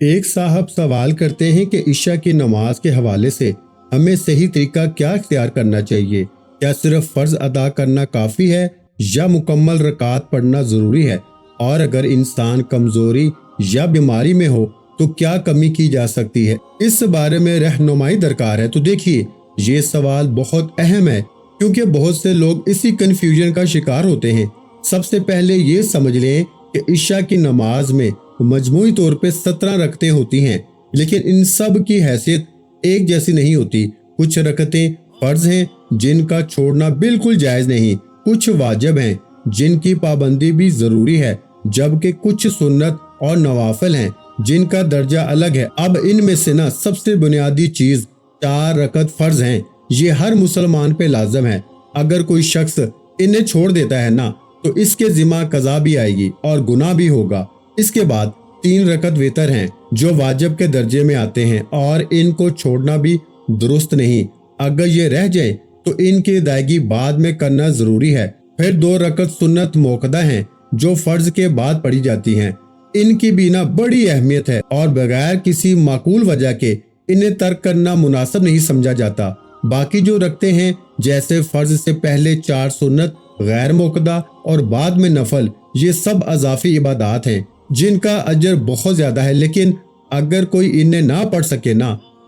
ایک صاحب سوال کرتے ہیں کہ عشاء کی نماز کے حوالے سے ہمیں صحیح طریقہ کیا اختیار کرنا چاہیے؟ کیا صرف فرض ادا کرنا کافی ہے یا مکمل رکعات پڑھنا ضروری ہے؟ اور اگر انسان کمزوری یا بیماری میں ہو تو کیا کمی کی جا سکتی ہے؟ اس بارے میں رہنمائی درکار ہے۔ تو دیکھیے، یہ سوال بہت اہم ہے کیونکہ بہت سے لوگ اسی کنفیوژن کا شکار ہوتے ہیں۔ سب سے پہلے یہ سمجھ لیں کہ عشاء کی نماز میں مجموعی طور پہ 17 رکعتیں ہوتی ہیں، لیکن ان سب کی حیثیت ایک جیسی نہیں ہوتی۔ کچھ رکعتیں فرض ہیں جن کا چھوڑنا بالکل جائز نہیں، کچھ واجب ہیں جن کی پابندی بھی ضروری ہے، جبکہ کچھ سنت اور نوافل ہیں جن کا درجہ الگ ہے۔ اب ان میں سے سب سے بنیادی چیز 4 رکعت فرض ہیں۔ یہ ہر مسلمان پہ لازم ہے۔ اگر کوئی شخص انہیں چھوڑ دیتا ہے تو اس کے ذمہ قضا بھی آئے گی اور گناہ بھی ہوگا۔ اس کے بعد 3 رکعت وتر ہیں جو واجب کے درجے میں آتے ہیں اور ان کو چھوڑنا بھی درست نہیں۔ اگر یہ رہ جائیں تو ان کی ادائیگی بعد میں کرنا ضروری ہے۔ پھر 2 رکعت سنت موقدہ ہیں جو فرض کے بعد پڑھی جاتی ہیں۔ ان کی بھی بڑی اہمیت ہے اور بغیر کسی معقول وجہ کے انہیں ترک کرنا مناسب نہیں سمجھا جاتا۔ باقی جو رکھتے ہیں جیسے فرض سے پہلے 4 سنت، غیر موقدہ اور بعد میں نفل، یہ سب اضافی عبادات ہیں جن کا اجر بہت زیادہ ہے، لیکن اگر کوئی انہیں نہ پڑھ سکے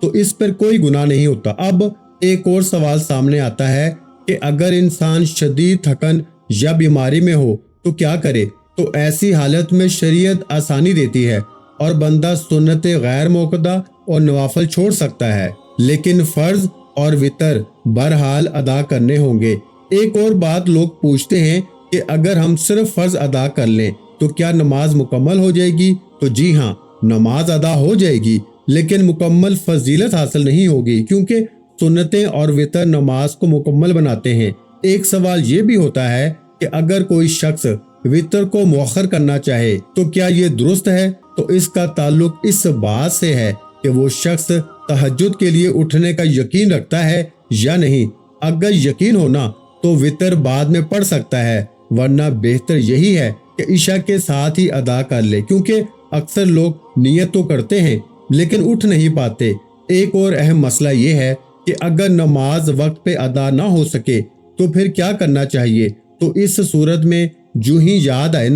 تو اس پر کوئی گناہ نہیں ہوتا۔ اب ایک اور سوال سامنے آتا ہے کہ اگر انسان شدید تھکن یا بیماری میں ہو تو کیا کرے؟ تو ایسی حالت میں شریعت آسانی دیتی ہے اور بندہ سنت غیر موقدہ اور نوافل چھوڑ سکتا ہے، لیکن فرض اور وتر بہرحال ادا کرنے ہوں گے۔ ایک اور بات لوگ پوچھتے ہیں کہ اگر ہم صرف فرض ادا کر لیں تو کیا نماز مکمل ہو جائے گی؟ تو جی ہاں، نماز ادا ہو جائے گی، لیکن مکمل فضیلت حاصل نہیں ہوگی کیونکہ سنتیں اور وتر نماز کو مکمل بناتے ہیں۔ ایک سوال یہ بھی ہوتا ہے کہ اگر کوئی شخص وتر کو مؤخر کرنا چاہے تو کیا یہ درست ہے؟ تو اس کا تعلق اس بات سے ہے کہ وہ شخص تہجد کے لیے اٹھنے کا یقین رکھتا ہے یا نہیں۔ اگر یقین ہونا تو وتر بعد میں پڑھ سکتا ہے، ورنہ بہتر یہی ہے کہ عشاء کے ساتھ ہی ادا کر لے، کیونکہ اکثر لوگ نیت تو کرتے ہیں لیکن اٹھ نہیں پاتے۔ ایک اور اہم مسئلہ یہ ہے کہ اگر نماز وقت پہ ادا نہ ہو سکے تو پھر کیا کرنا چاہیے؟ تو اس صورت میں جو ہی یاد آئے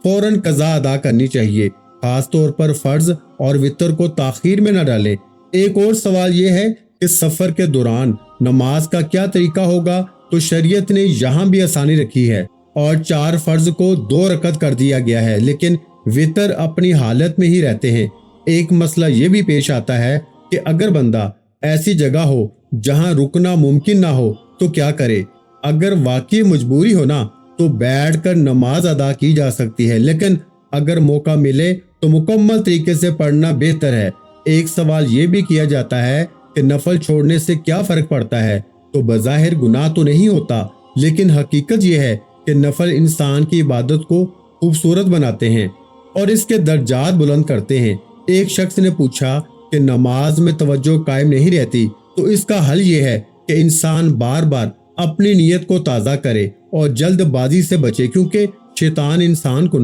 فوراً قضا ادا کرنی چاہیے، خاص طور پر فرض اور وتر کو تاخیر میں نہ ڈالیں۔ ایک اور سوال یہ ہے کہ سفر کے دوران نماز کا کیا طریقہ ہوگا؟ تو شریعت نے یہاں بھی آسانی رکھی ہے اور 4 فرض کو 2 رکعت کر دیا گیا ہے، لیکن وتر اپنی حالت میں ہی رہتے ہیں۔ ایک مسئلہ یہ بھی پیش آتا ہے کہ اگر بندہ ایسی جگہ ہو جہاں رکنا ممکن نہ ہو تو کیا کرے؟ اگر واقعی مجبوری ہو تو بیٹھ کر نماز ادا کی جا سکتی ہے، لیکن اگر موقع ملے تو مکمل طریقے سے پڑھنا بہتر ہے۔ ایک سوال یہ بھی کیا جاتا ہے کہ نفل چھوڑنے سے کیا فرق پڑتا ہے؟ تو بظاہر گناہ تو نہیں ہوتا، لیکن حقیقت یہ ہے کہ نفل انسان کی عبادت کو خوبصورت بناتے ہیں اور اس کے درجات بلند کرتے ہیں۔ ایک شخص نے پوچھا کہ نماز میں توجہ قائم نہیں رہتی، تو اس کا حل یہ ہے کہ انسان بار بار اپنی نیت کو تازہ کرے اور جلد بازی سے بچے، کیونکہ شیطان انسان کو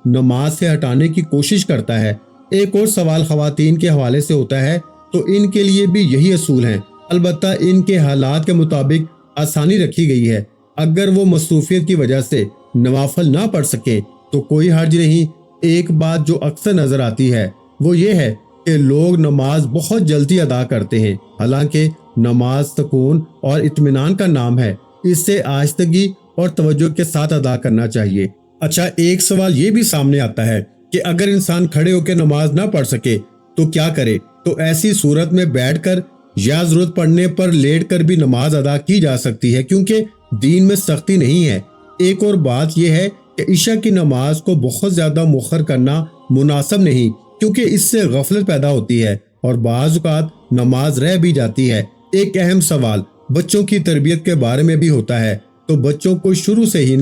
نماز سے ہٹانے کی کوشش کرتا ہے۔ ایک اور سوال خواتین کے حوالے سے ہوتا ہے، تو ان کے لیے بھی یہی اصول ہیں، البتہ ان کے حالات کے مطابق آسانی رکھی گئی ہے۔ اگر وہ مصروفیت کی وجہ سے نوافل نہ پڑھ سکیں تو کوئی حرج نہیں۔ ایک بات جو اکثر نظر آتی ہے وہ یہ ہے کہ لوگ نماز بہت جلدی ادا کرتے ہیں، حالانکہ نماز سکون اور اطمینان کا نام ہے۔ اس سے آہستگی اور توجہ کے ساتھ ادا کرنا چاہیے۔ اچھا، ایک سوال یہ بھی سامنے آتا ہے کہ اگر انسان کھڑے ہو کے نماز نہ پڑھ سکے تو کیا کرے؟ تو ایسی صورت میں بیٹھ کر یا ضرورت پڑنے پر لیٹ کر بھی نماز ادا کی جا سکتی ہے، کیونکہ دین میں سختی نہیں ہے۔ ایک اور بات یہ ہے کہ عشاء کی نماز کو بہت زیادہ مؤخر کرنا مناسب نہیں، کیونکہ اس سے غفلت پیدا ہوتی ہے اور بعض اوقات نماز رہ بھی جاتی ہے۔ ایک اہم سوال بچوں کی تربیت کے بارے میں بھی ہوتا ہے، تو بچوں کو شروع سے ہی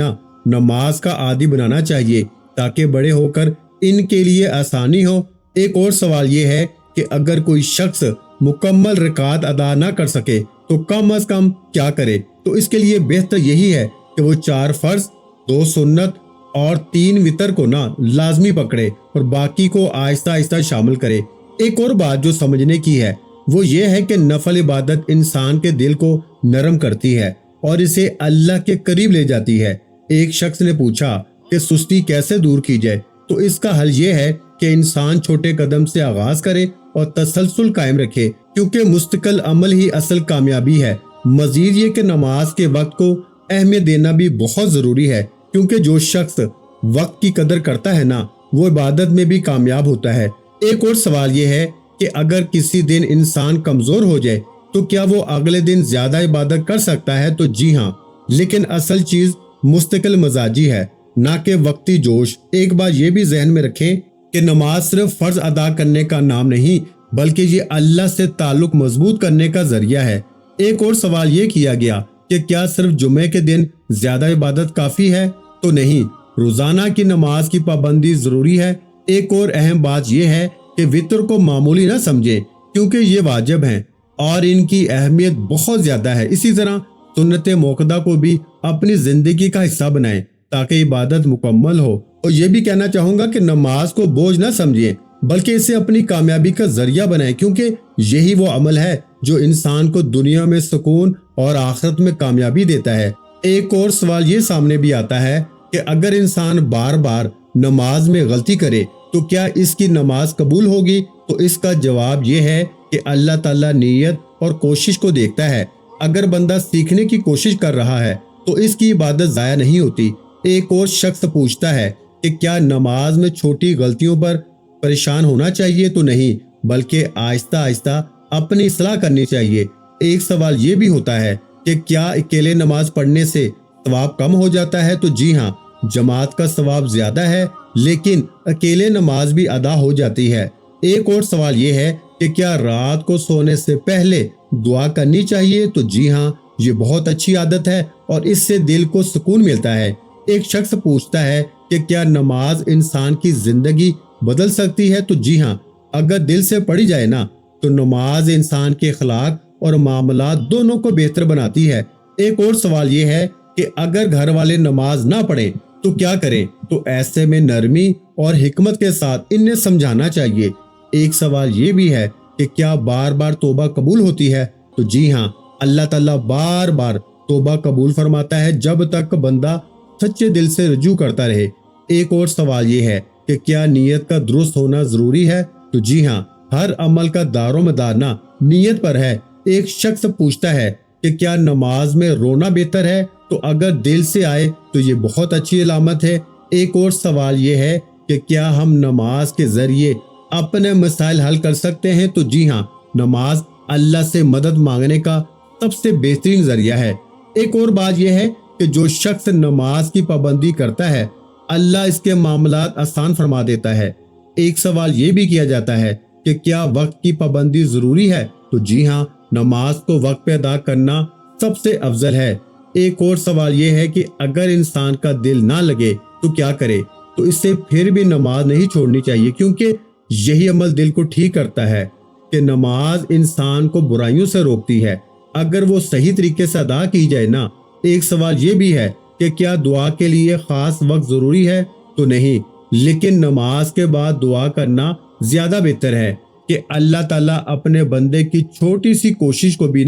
نماز کا عادی بنانا چاہیے تاکہ بڑے ہو کر ان کے لیے آسانی ہو۔ ایک اور سوال یہ ہے کہ اگر کوئی شخص مکمل رکعات ادا نہ کر سکے تو کم از کم کیا کرے؟ تو اس کے لیے بہتر یہی ہے کہ وہ 4 فرض، 2 سنت اور 3 وتر کو لازمی پکڑے اور باقی کو آہستہ آہستہ شامل کرے۔ ایک اور بات جو سمجھنے کی ہے وہ یہ ہے کہ نفل عبادت انسان کے دل کو نرم کرتی ہے اور اسے اللہ کے قریب لے جاتی ہے۔ ایک شخص نے پوچھا کہ سستی کیسے دور کی جائے، تو اس کا حل یہ ہے کہ انسان چھوٹے قدم سے آغاز کرے اور تسلسل قائم رکھے، کیونکہ مستقل عمل ہی اصل کامیابی ہے۔ مزید یہ کہ نماز کے وقت کو اہمیت دینا بھی بہت ضروری ہے، کیونکہ جو شخص وقت کی قدر کرتا ہے نا، وہ عبادت میں بھی کامیاب ہوتا ہے۔ ایک اور سوال یہ ہے کہ اگر کسی دن انسان کمزور ہو جائے تو کیا وہ اگلے دن زیادہ عبادت کر سکتا ہے؟ تو جی ہاں، لیکن اصل چیز مستقل مزاجی ہے، نہ کہ وقتی جوش۔ ایک بات یہ بھی ذہن میں رکھیں کہ نماز صرف فرض ادا کرنے کا نام نہیں، بلکہ یہ اللہ سے تعلق مضبوط کرنے کا ذریعہ ہے۔ ایک اور سوال یہ کیا گیا کہ کیا صرف جمعے کے دن زیادہ عبادت کافی ہے؟ تو نہیں، روزانہ کی نماز کی پابندی ضروری ہے۔ ایک اور اہم بات یہ ہے کہ وتر کو معمولی نہ سمجھیں، کیونکہ یہ واجب ہیں اور ان کی اہمیت بہت زیادہ ہے۔ اسی طرح سنت موقدہ کو بھی اپنی زندگی کا حصہ بنائیں تاکہ عبادت مکمل ہو۔ اور یہ بھی کہنا چاہوں گا کہ نماز کو بوجھ نہ سمجھیں، بلکہ اسے اپنی کامیابی کا ذریعہ بنائیں، کیونکہ یہی وہ عمل ہے جو انسان کو دنیا میں سکون اور آخرت میں کامیابی دیتا ہے۔ ایک اور سوال یہ سامنے بھی آتا ہے کہ اگر انسان بار بار نماز میں غلطی کرے تو کیا اس کی نماز قبول ہوگی؟ تو اس کا جواب یہ ہے کہ اللہ تعالیٰ نیت اور کوشش کو دیکھتا ہے۔ اگر بندہ سیکھنے کی کوشش کر رہا ہے تو اس کی عبادت ضائع نہیں ہوتی۔ ایک اور شخص پوچھتا ہے کہ کیا نماز میں چھوٹی غلطیوں پر پریشان ہونا چاہیے؟ تو نہیں، بلکہ آہستہ آہستہ اپنی اصلاح کرنی چاہیے۔ ایک سوال یہ بھی ہوتا ہے کہ کیا اکیلے نماز پڑھنے سے ثواب کم ہو جاتا ہے؟ تو جی ہاں، جماعت کا ثواب زیادہ ہے، لیکن اکیلے نماز بھی ادا ہو جاتی ہے۔ ایک اور سوال یہ ہے کہ کیا رات کو سونے سے پہلے دعا کرنی چاہیے؟ تو جی ہاں، یہ بہت اچھی عادت ہے اور اس سے دل کو سکون ملتا ہے۔ ایک شخص پوچھتا ہے کہ کیا نماز انسان کی زندگی بدل سکتی ہے؟ تو جی ہاں، اگر دل سے پڑھی جائے نا تو نماز انسان کے اخلاق اور معاملات دونوں کو بہتر بناتی ہے۔ ایک اور سوال یہ ہے کہ اگر گھر والے نماز نہ پڑھیں تو کیا کریں؟ تو ایسے میں نرمی اور حکمت کے ساتھ انہیں سمجھانا چاہیے۔ ایک سوال یہ بھی ہے کہ کیا بار بار توبہ قبول ہوتی ہے؟ تو جی ہاں، اللہ تعالیٰ بار بار توبہ قبول فرماتا ہے جب تک بندہ سچے دل سے رجوع کرتا رہے۔ ایک اور سوال یہ ہے کہ کیا نیت کا درست ہونا ضروری ہے؟ تو جی ہاں، ہر عمل کا دار و مدار نیت پر ہے۔ ایک شخص پوچھتا ہے کہ کیا نماز میں رونا بہتر ہے؟ تو اگر دل سے آئے تو یہ بہت اچھی علامت ہے۔ ایک اور سوال یہ ہے کہ کیا ہم نماز کے ذریعے اپنے مسائل حل کر سکتے ہیں؟ تو جی ہاں، نماز اللہ سے مدد مانگنے کا سب سے بہترین ذریعہ ہے۔ ایک اور بات یہ ہے کہ جو شخص نماز کی پابندی کرتا ہے، اللہ اس کے معاملات آسان فرما دیتا ہے۔ ایک سوال یہ بھی کیا جاتا ہے کہ کیا وقت کی پابندی ضروری ہے؟ تو جی ہاں، نماز کو وقت پہ ادا کرنا سب سے افضل ہے۔ ایک اور سوال یہ ہے کہ اگر انسان کا دل نہ لگے تو کیا کرے؟ تو اس سے پھر بھی نماز نہیں چھوڑنی چاہیے، کیونکہ یہی عمل دل کو ٹھیک کرتا ہے کہ نماز انسان کو برائیوں سے روکتی ہے اگر وہ صحیح طریقے سے ادا کی جائے نا۔ ایک سوال یہ بھی ہے کہ کیا دعا کے لیے خاص وقت ضروری ہے؟ تو نہیں، لیکن نماز کے بعد دعا کرنا زیادہ بہتر ہے کہ اللہ تعالیٰ اپنے بندے کی چھوٹی سی کوشش کو بھی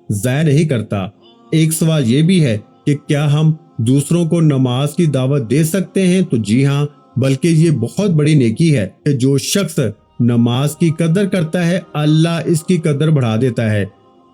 ضائع نہیں کرتا۔ ایک سوال یہ بھی ہے کہ کیا ہم دوسروں کو نماز کی دعوت دے سکتے ہیں؟ تو جی ہاں، بلکہ یہ بہت بڑی نیکی ہے کہ جو شخص نماز کی قدر کرتا ہے، اللہ اس کی قدر بڑھا دیتا ہے۔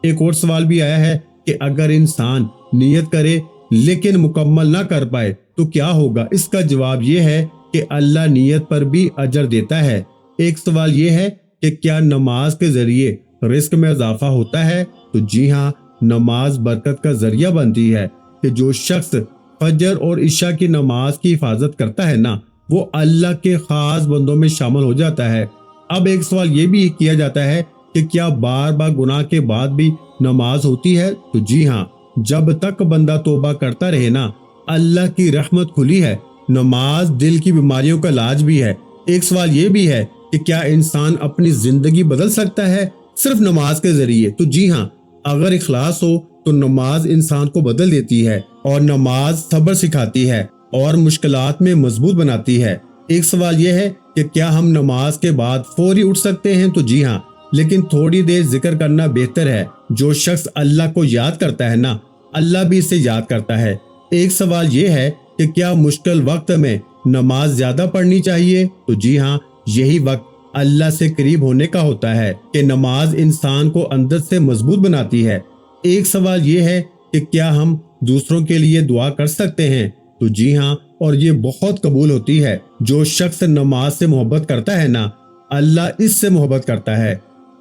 ایک اور سوال بھی آیا ہے کہ اگر انسان نیت کرے لیکن مکمل نہ کر پائے تو کیا ہوگا؟ اس کا جواب یہ ہے کہ اللہ نیت پر بھی اجر دیتا ہے۔ ایک سوال یہ ہے کہ کیا نماز کے ذریعے رزق میں اضافہ ہوتا ہے؟ تو جی ہاں، نماز برکت کا ذریعہ بنتی ہے کہ جو شخص فجر اور عشاء کی نماز کی حفاظت کرتا ہے نا، وہ اللہ کے خاص بندوں میں شامل ہو جاتا ہے۔ اب ایک سوال یہ بھی کیا جاتا ہے کہ کیا بار بار گناہ کے بعد بھی نماز ہوتی ہے؟ تو جی ہاں، جب تک بندہ توبہ کرتا رہے نا، اللہ کی رحمت کھلی ہے۔ نماز دل کی بیماریوں کا علاج بھی ہے۔ ایک سوال یہ بھی ہے کہ کیا انسان اپنی زندگی بدل سکتا ہے صرف نماز کے ذریعے؟ تو جی ہاں، اگر اخلاص ہو تو نماز انسان کو بدل دیتی ہے، اور نماز صبر سکھاتی ہے اور مشکلات میں مضبوط بناتی ہے۔ ایک سوال یہ ہے کہ کیا ہم نماز کے بعد فوری اٹھ سکتے ہیں؟ تو جی ہاں، لیکن تھوڑی دیر ذکر کرنا بہتر ہے۔ جو شخص اللہ کو یاد کرتا ہے نا، اللہ بھی اسے یاد کرتا ہے۔ ایک سوال یہ ہے کہ کیا مشکل وقت میں نماز زیادہ پڑھنی چاہیے؟ تو جی ہاں، یہی وقت اللہ سے قریب ہونے کا ہوتا ہے کہ نماز انسان کو اندر سے مضبوط بناتی ہے۔ ایک سوال یہ ہے کہ کیا ہم دوسروں کے لیے دعا کر سکتے ہیں؟ تو جی ہاں، اور یہ بہت قبول ہوتی ہے۔ جو شخص نماز سے محبت کرتا ہے نا، اللہ اس سے محبت کرتا ہے۔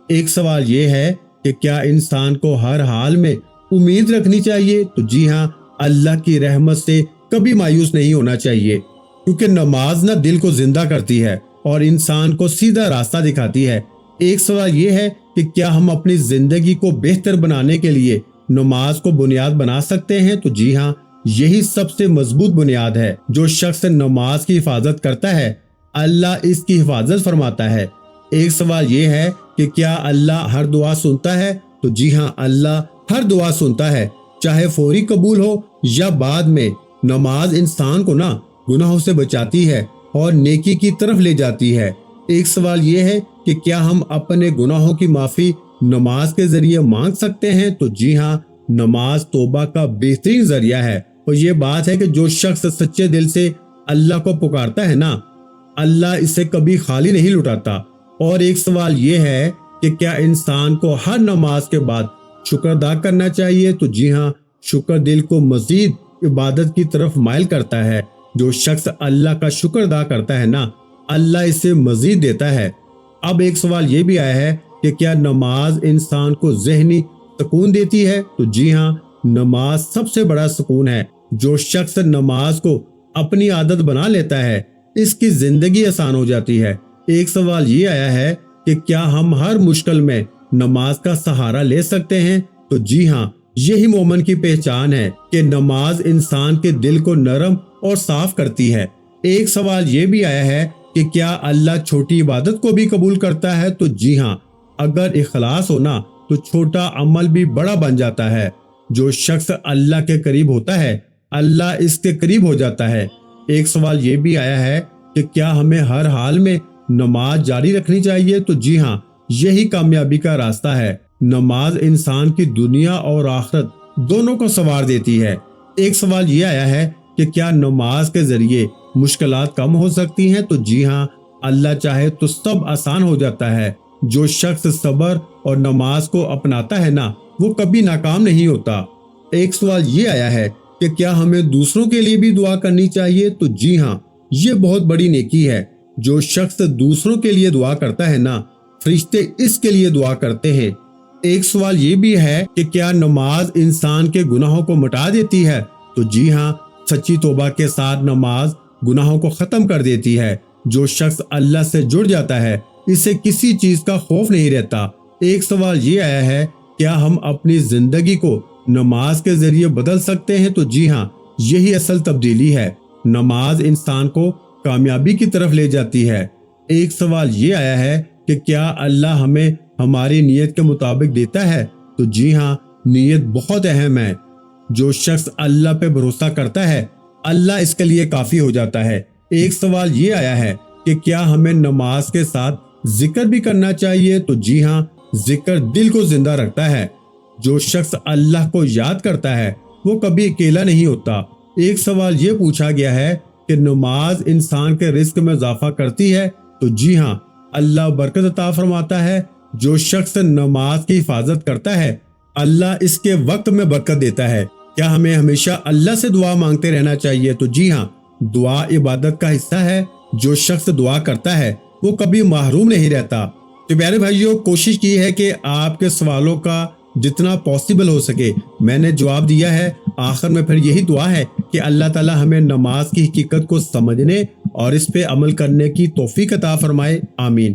ایک سوال یہ ہے کہ کیا انسان کو ہر حال میں امید رکھنی چاہیے؟ تو جی ہاں، اللہ کی رحمت سے کبھی مایوس نہیں ہونا چاہیے، کیونکہ نماز نہ دل کو زندہ کرتی ہے اور انسان کو سیدھا راستہ دکھاتی ہے۔ ایک سوال یہ ہے کہ کیا ہم اپنی زندگی کو بہتر بنانے کے لیے نماز کو بنیاد بنا سکتے ہیں؟ تو جی ہاں، یہی سب سے مضبوط بنیاد ہے۔ جو شخص نماز کی حفاظت کرتا ہے، اللہ اس کی حفاظت فرماتا ہے۔ ایک سوال یہ ہے کہ کیا اللہ ہر دعا سنتا ہے؟ تو جی ہاں، اللہ ہر دعا سنتا ہے، چاہے فوری قبول ہو یا بعد میں۔ نماز انسان کو نا گناہوں سے بچاتی ہے اور نیکی کی طرف لے جاتی ہے۔ ایک سوال یہ ہے کہ کیا ہم اپنے گناہوں کی معافی نماز کے ذریعے مانگ سکتے ہیں؟ تو جی ہاں، نماز توبہ کا بہترین ذریعہ ہے، اور یہ بات ہے کہ جو شخص سچے دل سے اللہ کو پکارتا ہے نا، اللہ اسے کبھی خالی نہیں لوٹاتا۔ اور ایک سوال یہ ہے کہ کیا انسان کو ہر نماز کے بعد شکر ادا کرنا چاہیے؟ تو جی ہاں، شکر دل کو مزید عبادت کی طرف مائل کرتا ہے۔ جو شخص اللہ کا شکر ادا کرتا ہے نا، اللہ اسے مزید دیتا ہے۔ اب ایک سوال یہ بھی آیا ہے کہ کیا نماز انسان کو ذہنی سکون دیتی ہے؟ تو جی ہاں، نماز سب سے بڑا سکون ہے۔ جو شخص نماز کو اپنی عادت بنا لیتا ہے، اس کی زندگی آسان ہو جاتی ہے۔ ایک سوال یہ آیا ہے کہ کیا ہم ہر مشکل میں نماز کا سہارا لے سکتے ہیں؟ تو جی ہاں، یہی مومن کی پہچان ہے کہ نماز انسان کے دل کو نرم اور صاف کرتی ہے۔ ایک سوال یہ بھی آیا ہے کہ کیا اللہ چھوٹی عبادت کو بھی قبول کرتا ہے؟ تو جی ہاں، اگر اخلاص ہونا تو چھوٹا عمل بھی بڑا بن جاتا ہے۔ جو شخص اللہ کے قریب ہوتا ہے، اللہ اس کے قریب ہو جاتا ہے۔ ایک سوال یہ بھی آیا ہے کہ کیا ہمیں ہر حال میں نماز جاری رکھنی چاہیے؟ تو جی ہاں، یہی کامیابی کا راستہ ہے۔ نماز انسان کی دنیا اور آخرت دونوں کو سنوار دیتی ہے۔ ایک سوال یہ آیا ہے کہ کیا نماز کے ذریعے مشکلات کم ہو سکتی ہیں؟ تو جی ہاں، اللہ چاہے تو سب آسان ہو جاتا ہے۔ جو شخص صبر اور نماز کو اپناتا ہے نا، وہ کبھی ناکام نہیں ہوتا۔ ایک سوال یہ آیا ہے کہ کیا ہمیں دوسروں کے لیے بھی دعا کرنی چاہیے؟ تو جی ہاں، یہ بہت بڑی نیکی ہے۔ جو شخص دوسروں کے لیے دعا کرتا ہے نا، فرشتے اس کے لیے دعا کرتے ہیں۔ ایک سوال یہ بھی ہے کہ کیا نماز انسان کے گناہوں کو مٹا دیتی ہے؟ تو جی ہاں، سچی توبہ کے ساتھ نماز گناہوں کو ختم کر دیتی ہے۔ جو شخص اللہ سے جڑ جاتا ہے، اسے کسی چیز کا خوف نہیں رہتا۔ ایک سوال یہ آیا ہے، کیا ہم اپنی زندگی کو نماز کے ذریعے بدل سکتے ہیں؟ تو جی ہاں، یہی اصل تبدیلی ہے۔ نماز انسان کو کامیابی کی طرف لے جاتی ہے۔ ایک سوال یہ آیا ہے کہ کیا اللہ ہمیں ہماری نیت کے مطابق دیتا ہے؟ تو جی ہاں، نیت بہت اہم ہے۔ جو شخص اللہ پہ بھروسہ کرتا ہے، اللہ اس کے لیے کافی ہو جاتا ہے۔ ایک سوال یہ آیا ہے کہ کیا ہمیں نماز کے ساتھ ذکر بھی کرنا چاہیے؟ تو جی ہاں، ذکر دل کو زندہ رکھتا ہے۔ جو شخص اللہ کو یاد کرتا ہے، وہ کبھی اکیلا نہیں ہوتا۔ ایک سوال یہ پوچھا گیا ہے کہ نماز انسان کے رزق میں اضافہ کرتی ہے؟ تو جی ہاں، اللہ برکت عطا فرماتا ہے۔ جو شخص نماز کی حفاظت کرتا ہے، اللہ اس کے وقت میں برکت دیتا ہے۔ کیا ہمیں ہمیشہ اللہ سے دعا مانگتے رہنا چاہیے؟ تو جی ہاں، دعا عبادت کا حصہ ہے۔ جو شخص دعا کرتا ہے، وہ کبھی محروم نہیں رہتا۔ تو پیارے بھائیوں، کوشش کی ہے کہ آپ کے سوالوں کا جتنا پاسبل ہو سکے میں نے جواب دیا ہے۔ آخر میں پھر یہی دعا ہے کہ اللہ تعالی ہمیں نماز کی حقیقت کو سمجھنے اور اس پہ عمل کرنے کی توفیق عطا فرمائے۔ آمین۔